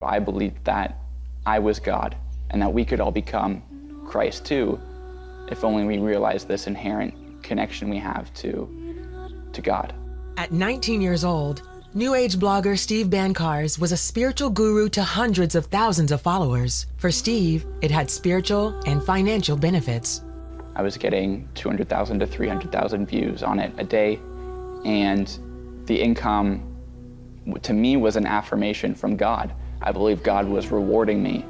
I believed that I was God and that we could all become Christ too, if only we realized this inherent connection we have to God. At 19 years old, New Age blogger Steve Bancarz was a spiritual guru to hundreds of thousands of followers. For Steve, it had spiritual and financial benefits. I was getting 200,000 to 300,000 views on it a day, and the income to me was an affirmation from God. I believe God was rewarding me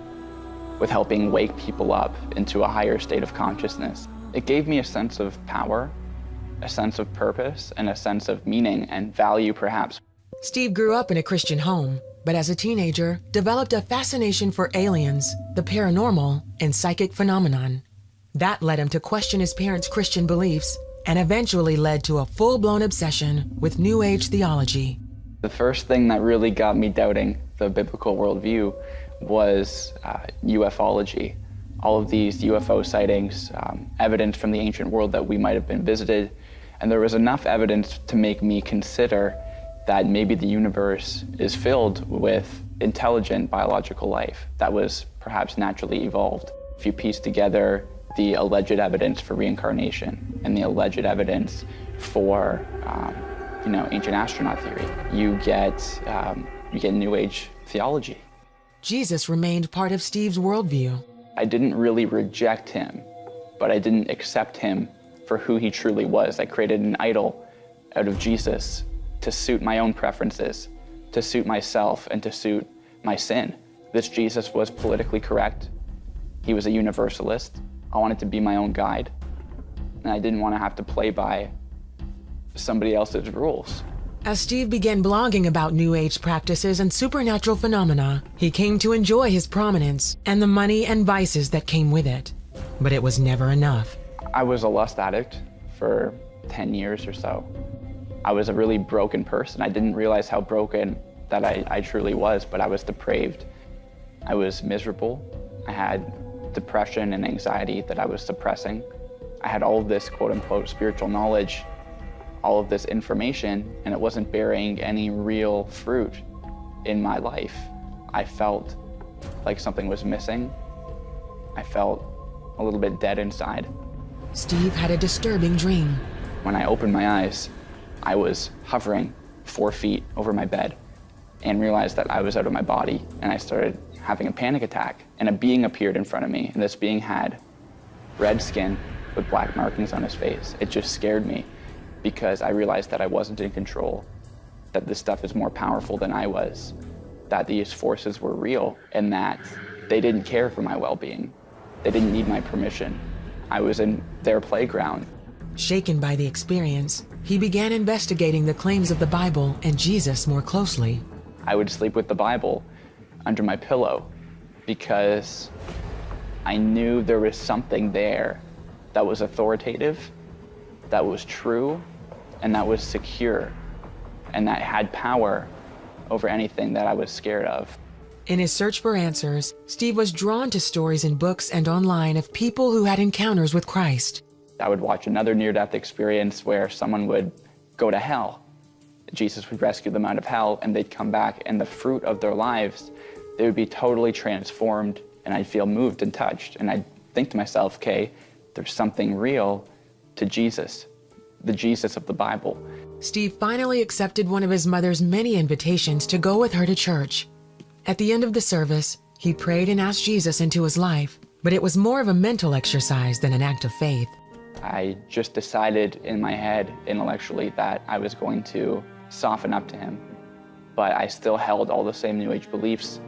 with helping wake people up into a higher state of consciousness. It gave me a sense of power, a sense of purpose, and a sense of meaning and value, perhaps. Steve grew up in a Christian home, but as a teenager, developed a fascination for aliens, the paranormal, and psychic phenomenon. That led him to question his parents' Christian beliefs and eventually led to a full-blown obsession with New Age theology. The first thing that really got me doubting the biblical worldview was ufology. All of these UFO sightings, evidence from the ancient world that we might have been visited, and there was enough evidence to make me consider that maybe the universe is filled with intelligent biological life that was perhaps naturally evolved. If you piece together the alleged evidence for reincarnation and the alleged evidence for ancient astronaut theory, you get New Age theology. Jesus remained part of Steve's worldview. I didn't really reject him, but I didn't accept him for who he truly was. I created an idol out of Jesus to suit my own preferences, to suit myself, and to suit my sin. This Jesus was politically correct. He was a universalist. I wanted to be my own guide, and I didn't want to have to play by somebody else's rules. As Steve began blogging about New Age practices and supernatural phenomena, he came to enjoy his prominence and the money and vices that came with it. But it was never enough. I was a lust addict for 10 years or so. I was a really broken person. I didn't realize how broken that I truly was, but I was depraved. I was miserable. I had depression and anxiety that I was suppressing. I had all of this quote-unquote spiritual knowledge, all of this information, and it wasn't bearing any real fruit in my life. I felt like something was missing. I felt a little bit dead inside. Steve had a disturbing dream. When I opened my eyes, I was hovering 4 feet over my bed and realized that I was out of my body, and I started having a panic attack, and a being appeared in front of me, and this being had red skin with black markings on his face. It just scared me because I realized that I wasn't in control, that this stuff is more powerful than I was, that these forces were real, and that they didn't care for my well-being. They didn't need my permission. I was in their playground. Shaken by the experience, he began investigating the claims of the Bible and Jesus more closely. I would sleep with the Bible under my pillow because I knew there was something there that was authoritative, that was true, and that was secure, and that had power over anything that I was scared of. In his search for answers, Steve was drawn to stories in books and online of people who had encounters with Christ. I would watch another near-death experience where someone would go to hell. Jesus would rescue them out of hell, and they'd come back, and the fruit of their lives, they would be totally transformed, and I'd feel moved and touched. And I'd think to myself, okay, there's something real to Jesus, the Jesus of the Bible. Steve finally accepted one of his mother's many invitations to go with her to church. At the end of the service, he prayed and asked Jesus into his life, but it was more of a mental exercise than an act of faith. I just decided in my head, intellectually, that I was going to soften up to him. But I still held all the same New Age beliefs.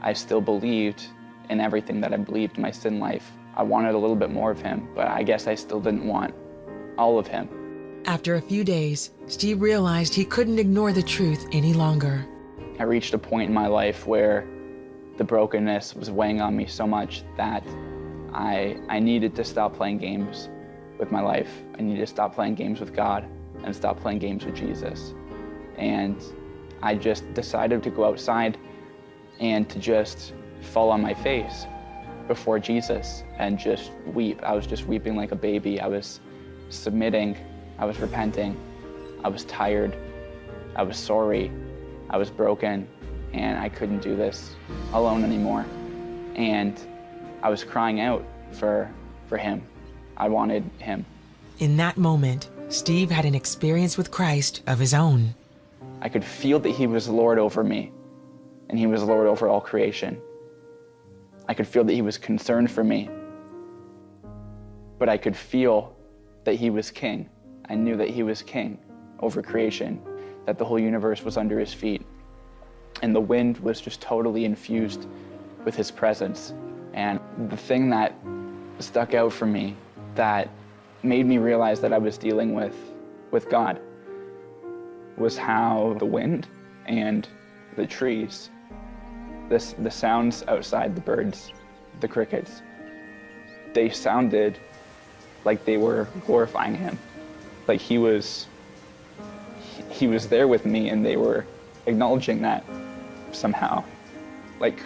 I still believed in everything that I believed in my sin life. I wanted a little bit more of him, but I guess I still didn't want all of him. After a few days, Steve realized he couldn't ignore the truth any longer. I reached a point in my life where the brokenness was weighing on me so much that I needed to stop playing games with my life. I needed to stop playing games with God and stop playing games with Jesus. And I just decided to go outside and to just fall on my face before Jesus and just weep. I was just weeping like a baby. I was submitting, I was repenting, I was tired, I was sorry, I was broken, and I couldn't do this alone anymore. And I was crying out for him. I wanted him. In that moment, Steve had an experience with Christ of his own. I could feel that he was Lord over me, and he was Lord over all creation. I could feel that he was concerned for me, but I could feel that he was king. I knew that he was king over creation, that the whole universe was under his feet, and the wind was just totally infused with his presence. And the thing that stuck out for me, that made me realize that I was dealing with God, was how the wind and the trees, the sounds outside, the birds, the crickets, they sounded like they were glorifying him. Like he was there with me, and they were acknowledging that somehow. Like,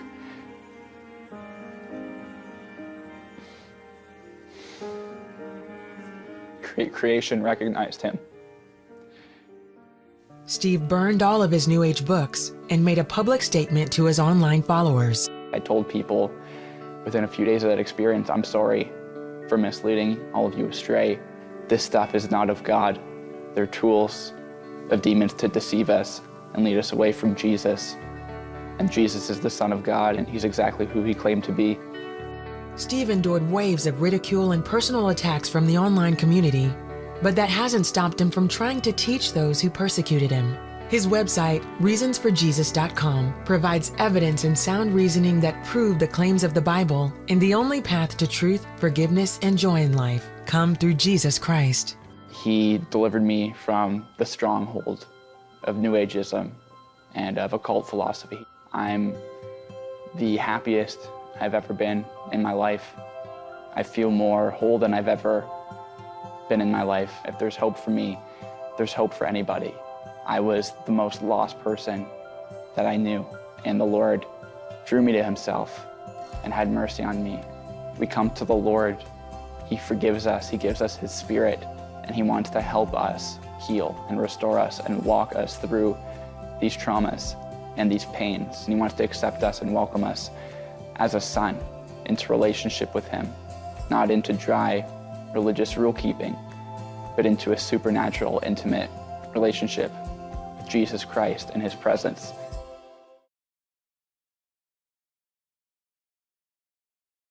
creation recognized him. Steve burned all of his New Age books and made a public statement to his online followers. I told people within a few days of that experience, I'm sorry for misleading all of you astray. This stuff is not of God. They're tools of demons to deceive us and lead us away from Jesus. And Jesus is the Son of God, and he's exactly who he claimed to be. Steve endured waves of ridicule and personal attacks from the online community, but that hasn't stopped him from trying to teach those who persecuted him. His website, reasonsforjesus.com, provides evidence and sound reasoning that prove the claims of the Bible and the only path to truth, forgiveness, and joy in life come through Jesus Christ. He delivered me from the stronghold of New Ageism and of occult philosophy. I'm the happiest I've ever been in my life. I feel more whole than I've ever been in my life. If there's hope for me, there's hope for anybody. I was the most lost person that I knew, and the Lord drew me to himself and had mercy on me. We come to the Lord, he forgives us, he gives us his Spirit, and he wants to help us heal and restore us and walk us through these traumas and these pains. And he wants to accept us and welcome us as a son into relationship with him, not into dry religious rule keeping, but into a supernatural, intimate relationship with Jesus Christ and his presence.